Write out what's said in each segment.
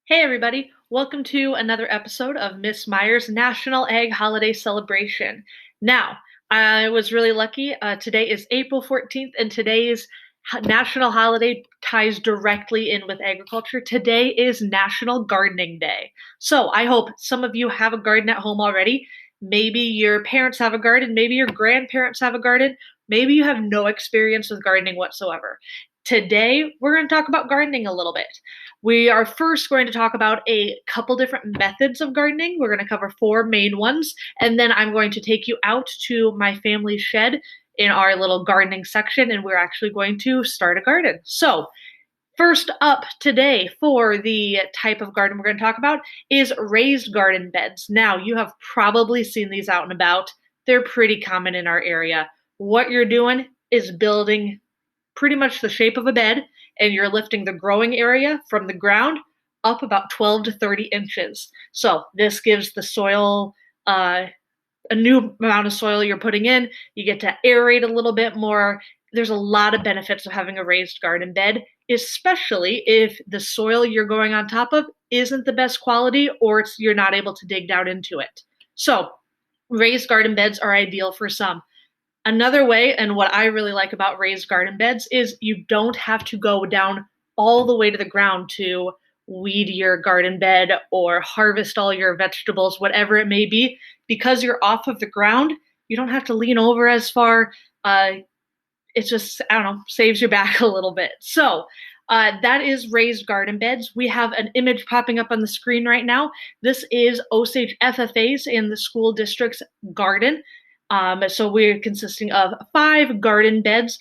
Hey everybody, welcome to another episode of Miss Meyer's National Egg Holiday Celebration. Now, I was really lucky. Today is April 14th, and today's national holiday ties directly in with agriculture. Today is National Gardening Day. So I hope some of you have a garden at home already. Maybe your parents have a garden, maybe your grandparents have a garden, maybe you have no experience with gardening whatsoever. Today, we're going to talk about gardening a little bit. We are first going to talk about a couple different methods of gardening. We're going to cover four main ones, and then I'm going to take you out to my family's shed in our little gardening section, and we're actually going to start a garden. So, first up today for the type of garden we're going to talk about is raised garden beds. Now, you have probably seen these out and about. They're pretty common in our area. What you're doing is building pretty much the shape of a bed, and you're lifting the growing area from the ground up about 12 to 30 inches. So this gives the soil a new amount of soil you're putting in. You get to aerate a little bit more. There's a lot of benefits of having a raised garden bed, especially if the soil you're going on top of isn't the best quality or you're not able to dig down into it. So raised garden beds are ideal for some. Another way, and what I really like about raised garden beds, is you don't have to go down all the way to the ground to weed your garden bed or harvest all your vegetables, whatever it may be. Because you're off of the ground, you don't have to lean over as far. It just, I don't know, saves your back a little bit. So that is raised garden beds. We have an image popping up on the screen right now. This is Osage FFAs in the school district's garden. So we're consisting of 5 garden beds.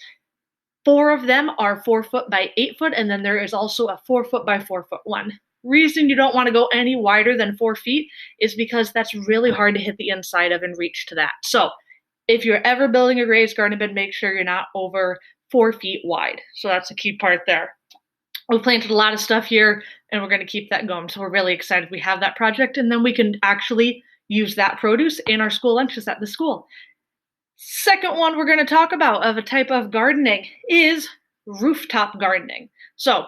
4 of them are 4 foot by 8 foot, and then there is also a 4 foot by 4 foot one. Reason you don't want to go any wider than 4 feet is because that's really hard to hit the inside of and reach to that. So if you're ever building a raised garden bed, make sure you're not over 4 feet wide. So that's a key part there. We've planted a lot of stuff here, and we're going to keep that going. So we're really excited we have that project, and then we can actually use that produce in our school lunches at the school. Second one we're going to talk about of a type of gardening is rooftop gardening. So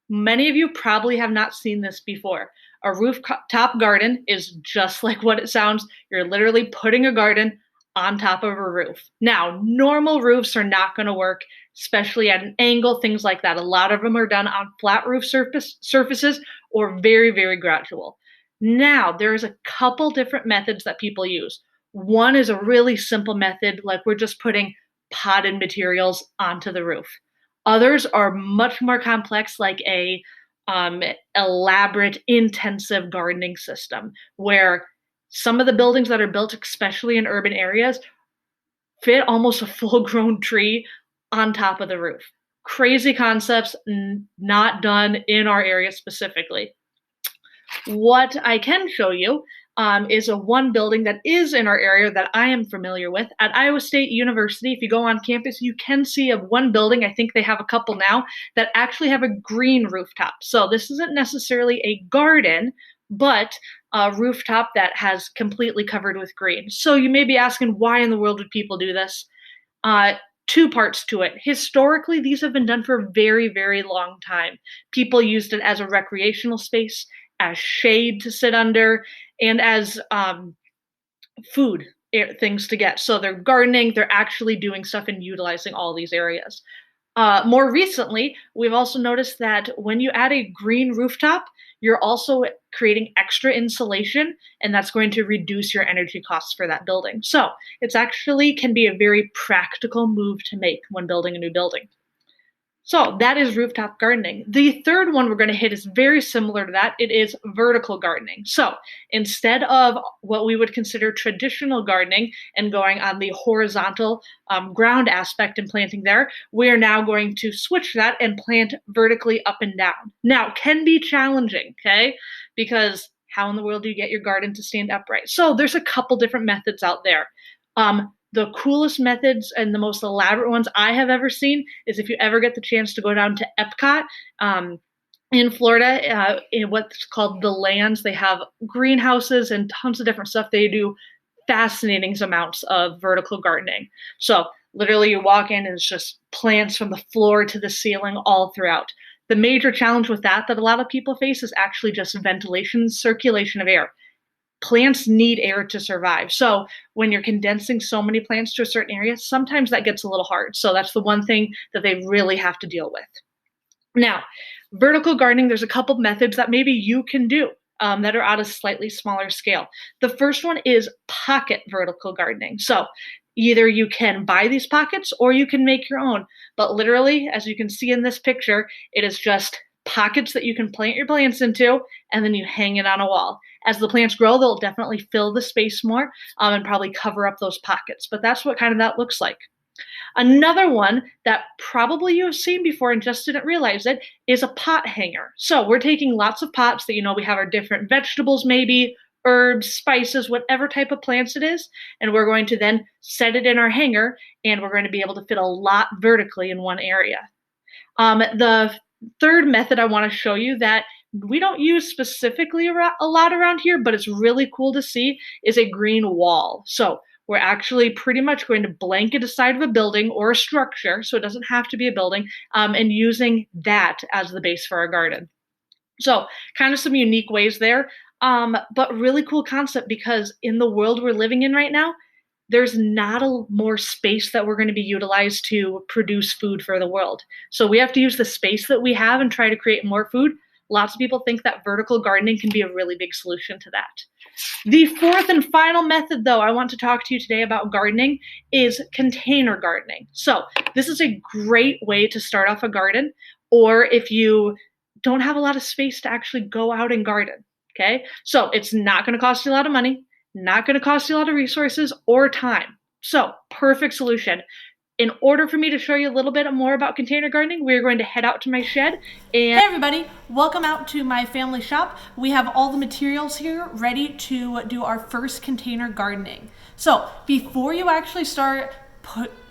many of you probably have not seen this before. A rooftop garden is just like what it sounds. You're literally putting a garden on top of a roof. Now, normal roofs are not going to work, especially at an angle, things like that. A lot of them are done on flat roof surfaces or very, very gradual. Now, there's a couple different methods that people use. One is a really simple method, like we're just putting potted materials onto the roof. Others are much more complex, like a elaborate, intensive gardening system, where some of the buildings that are built, especially in urban areas, fit almost a full-grown tree on top of the roof. Crazy concepts, not done in our area specifically. What I can show you is a one building that is in our area that I am familiar with at Iowa State University. If you go on campus, you can see of one building, I think they have a couple now, that actually have a green rooftop. So this isn't necessarily a garden, but a rooftop that has completely covered with green. So you may be asking, why in the world would people do this? 2 parts to it. Historically, these have been done for a very, very long time. People used it as a recreational space, as shade to sit under, and as food things to get. So they're gardening, they're actually doing stuff and utilizing all these areas. More recently, we've also noticed that when you add a green rooftop, you're also creating extra insulation, and that's going to reduce your energy costs for that building. So it's actually can be a very practical move to make when building a new building. So that is rooftop gardening. The third one we're going to hit is very similar to that. It is vertical gardening. So instead of what we would consider traditional gardening and going on the horizontal ground aspect and planting there, we are now going to switch that and plant vertically up and down. Now, can be challenging, okay? Because how in the world do you get your garden to stand upright? So there's a couple different methods out there. The coolest methods and the most elaborate ones I have ever seen is if you ever get the chance to go down to Epcot in Florida, in what's called the Lands. They have greenhouses and tons of different stuff. They do fascinating amounts of vertical gardening. So literally you walk in and it's just plants from the floor to the ceiling all throughout. The major challenge with that a lot of people face is actually just ventilation, circulation of air. Plants need air to survive. So when you're condensing so many plants to a certain area, sometimes that gets a little hard. So that's the one thing that they really have to deal with. Now, vertical gardening, there's a couple methods that maybe you can do that are at a slightly smaller scale. The first one is pocket vertical gardening. So either you can buy these pockets or you can make your own. But literally, as you can see in this picture, it is just pockets that you can plant your plants into, and then you hang it on a wall. As the plants grow, they'll definitely fill the space more and probably cover up those pockets. But that's what kind of that looks like. Another one that probably you have seen before and just didn't realize it is a pot hanger. So we're taking lots of pots that, we have our different vegetables, maybe herbs, spices, whatever type of plants it is, and we're going to then set it in our hanger, and we're going to be able to fit a lot vertically in one area. The third method I want to show you that we don't use specifically a lot around here, but it's really cool to see, is a green wall. So we're actually pretty much going to blanket a side of a building or a structure, so it doesn't have to be a building, and using that as the base for our garden. So kind of some unique ways there, but really cool concept, because in the world we're living in right now, there's not a more space that we're going to be utilized to produce food for the world. So we have to use the space that we have and try to create more food. Lots of people think that vertical gardening can be a really big solution to that. The fourth and final method, though, I want to talk to you today about gardening is container gardening. So this is a great way to start off a garden, or if you don't have a lot of space to actually go out and garden, okay? So it's not going to cost you a lot of money, not going to cost you a lot of resources or time. So perfect solution. In order for me to show you a little bit more about container gardening, we're going to head out to my shed. And hey everybody, welcome out to my family shop. We have all the materials here ready to do our first container gardening. So before you actually start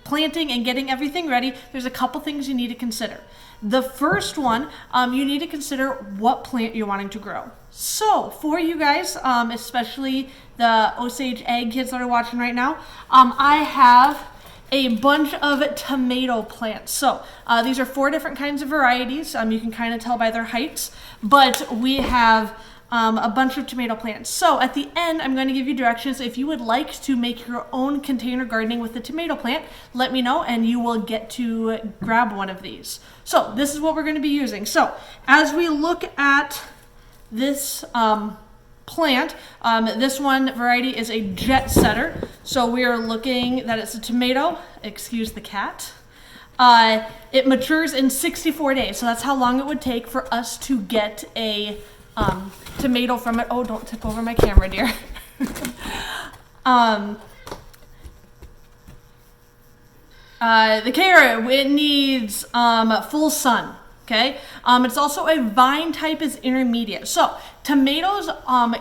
planting and getting everything ready, there's a couple things you need to consider. The first one, you need to consider what plant you're wanting to grow. So for you guys, especially the Osage Egg kids that are watching right now, I have a bunch of tomato plants. So these are 4 different kinds of varieties. You can kind of tell by their heights, but we have a bunch of tomato plants. So at the end, I'm going to give you directions. If you would like to make your own container gardening with the tomato plant, let me know and you will get to grab one of these. So this is what we're going to be using. So as we look at this plant, this one variety is a jet setter. So we are looking that it's a tomato, excuse the cat. It matures in 64 days. So that's how long it would take for us to get a tomato from it. Oh, don't tip over my camera, dear. The carrot, it needs full sun. Okay, it's also a vine type is intermediate. So tomatoes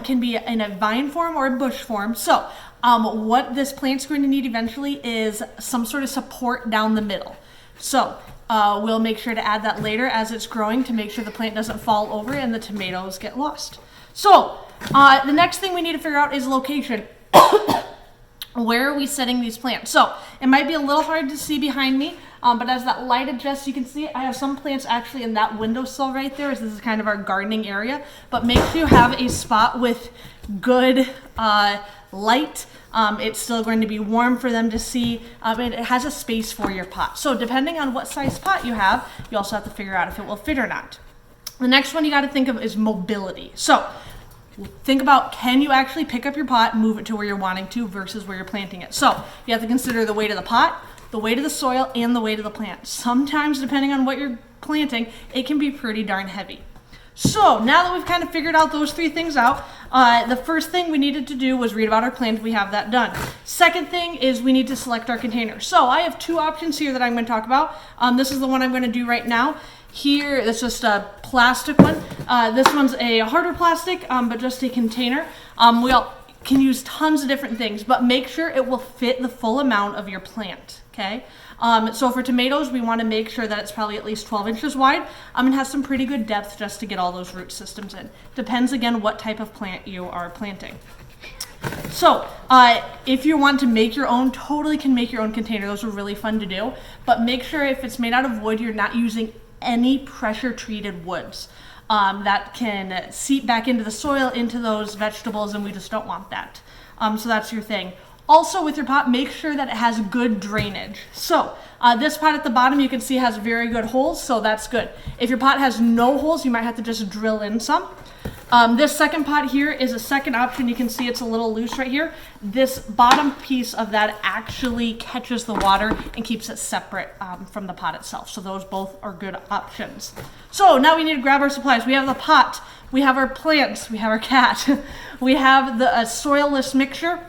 can be in a vine form or a bush form. So what this plant's going to need eventually is some sort of support down the middle. So we'll make sure to add that later as it's growing to make sure the plant doesn't fall over and the tomatoes get lost. So the next thing we need to figure out is location. Where are we setting these plants? So it might be a little hard to see behind me, but as that light adjusts, you can see I have some plants actually in that windowsill right there. So this is kind of our gardening area, but make sure you have a spot with good light. It's still going to be warm for them to see, and it has a space for your pot. So depending on what size pot you have, you also have to figure out if it will fit or not. The next one you got to think of is mobility. So think about, can you actually pick up your pot and move it to where you're wanting to versus where you're planting it? So you have to consider the weight of the pot, the weight of the soil, and the weight of the plant. Sometimes, depending on what you're planting, it can be pretty darn heavy. So now that we've kind of figured out those 3 things out, the first thing we needed to do was read about our plant. We have that done. Second thing is we need to select our container. So I have 2 options here that I'm going to talk about. This is the one I'm going to do right now. Here, it's just a plastic one. This one's a harder plastic, but just a container. We all can use tons of different things, but make sure it will fit the full amount of your plant, okay? So for tomatoes, we want to make sure that it's probably at least 12 inches wide and has some pretty good depth just to get all those root systems in. Depends, again, what type of plant you are planting. So if you want to make your own, totally can make your own container. Those are really fun to do, but make sure if it's made out of wood, you're not using any pressure treated woods that can seep back into the soil, into those vegetables, and we just don't want that. So that's your thing. Also with your pot, make sure that it has good drainage. So this pot at the bottom you can see has very good holes, so that's good. If your pot has no holes, you might have to just drill in some. This second pot here is a second option. You can see it's a little loose right here. This bottom piece of that actually catches the water and keeps it separate from the pot itself. So those both are good options. So now we need to grab our supplies. We have the pot, we have our plants, we have our cat, we have the soilless mixture.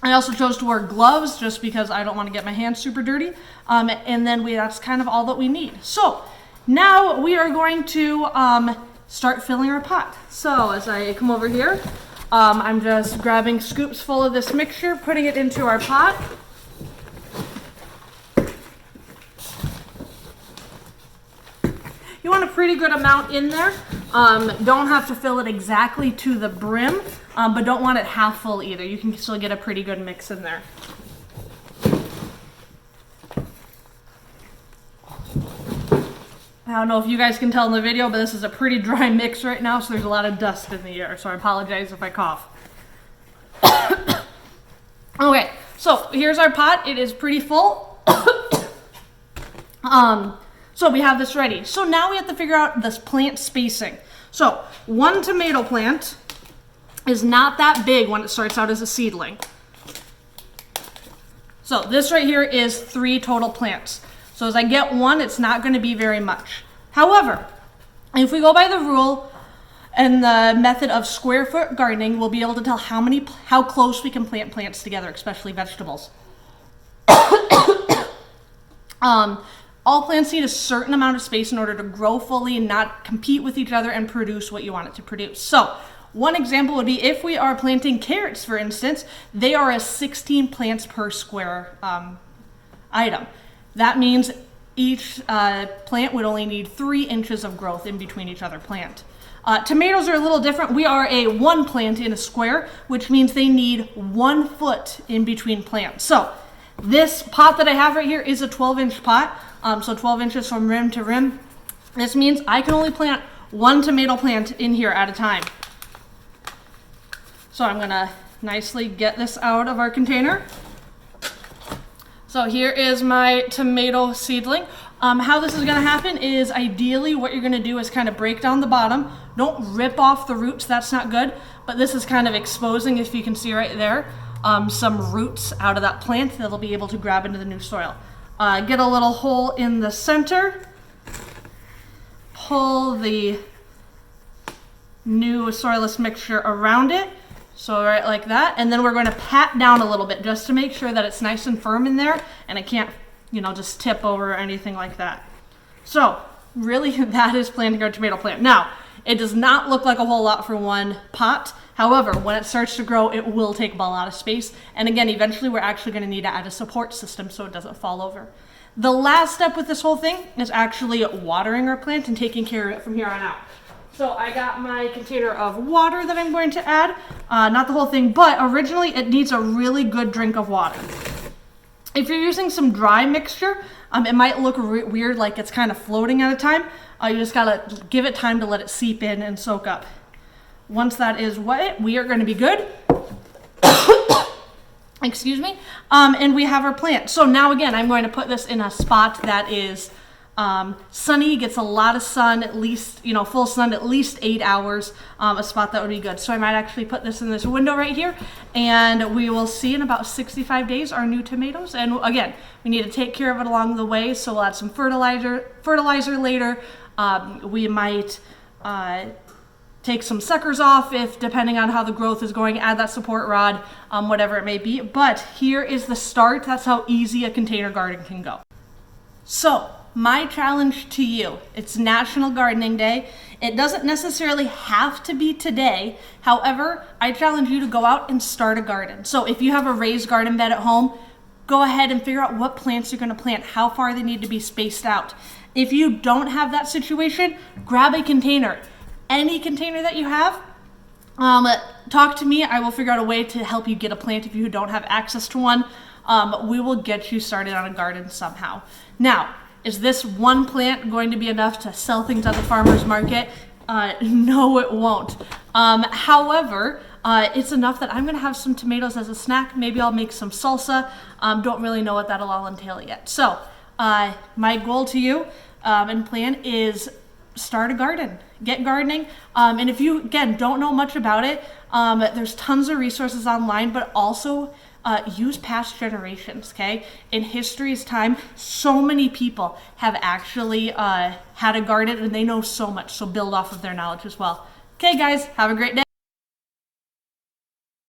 I also chose to wear gloves just because I don't want to get my hands super dirty. And then that's kind of all that we need. So now we are going to start filling our pot. So as I come over here, I'm just grabbing scoops full of this mixture, putting it into our pot. You want a pretty good amount in there. Don't have to fill it exactly to the brim, but don't want it half full either. You can still get a pretty good mix in there. I don't know if you guys can tell in the video, but this is a pretty dry mix right now, so there's a lot of dust in the air, so I apologize if I cough. Okay, so here's our pot. It is pretty full. So we have this ready. So now we have to figure out this plant spacing. So one tomato plant is not that big when it starts out as a seedling. So this right here is 3 total plants. So as I get one, it's not going to be very much. However, if we go by the rule and the method of square foot gardening, we'll be able to tell how close we can plant plants together, especially vegetables. All plants need a certain amount of space in order to grow fully and not compete with each other and produce what you want it to produce. So one example would be if we are planting carrots, for instance, they are a 16 plants per square item. That means each plant would only need 3 inches of growth in between each other plant. Tomatoes are a little different. We are a 1 plant in a square, which means they need 1 foot in between plants. So this pot that I have right here is a 12-inch pot, so 12 inches from rim to rim. This means I can only plant 1 tomato plant in here at a time. So I'm gonna nicely get this out of our container. So here is my tomato seedling. How this is gonna happen is ideally what you're gonna do is kind of break down the bottom. Don't rip off the roots, that's not good, but this is kind of exposing, if you can see right there, some roots out of that plant that'll be able to grab into the new soil. Get a little hole in the center, pull the new soilless mixture around it, so right like that, and then we're going to pat down a little bit just to make sure that it's nice and firm in there and it can't, just tip over or anything like that. So really that is planting our tomato plant. Now, it does not look like a whole lot for 1 pot. However, when it starts to grow, it will take up a lot of space. And again, eventually we're actually going to need to add a support system so it doesn't fall over. The last step with this whole thing is actually watering our plant and taking care of it from here on out. So I got my container of water that I'm going to add. Not the whole thing, but originally it needs a really good drink of water. If you're using some dry mixture, it might look weird, like it's kind of floating at a time. You just gotta give it time to let it seep in and soak up. Once that is wet, we are going to be good. Excuse me. And we have our plant. So now again, I'm going to put this in a spot that is sunny, gets a lot of sun, at least, full sun, at least 8 hours, a spot that would be good. So I might actually put this in this window right here, and we will see in about 65 days our new tomatoes. And again, we need to take care of it along the way, so we'll add some fertilizer later. We might take some suckers off if, depending on how the growth is going, add that support rod, whatever it may be. But here is the start. That's how easy a container garden can go. So my challenge to you, it's National Gardening Day. It doesn't necessarily have to be today. However, I challenge you to go out and start a garden. So if you have a raised garden bed at home, go ahead and figure out what plants you're going to plant, how far they need to be spaced out. If you don't have that situation, grab a container. Any container that you have, talk to me. I will figure out a way to help you get a plant if you don't have access to one. We will get you started on a garden somehow. Now, Is this one plant going to be enough to sell things at the farmer's market? No, it won't. However, it's enough that I'm going to have some tomatoes as a snack. Maybe I'll make some salsa. Don't really know what that'll all entail yet. So my goal to you and plan is start a garden, get gardening. And if you, again, don't know much about it, there's tons of resources online, but also use past generations, okay? In history's time, so many people have actually had a garden and they know so much, so build off of their knowledge as well. Okay, guys, have a great day.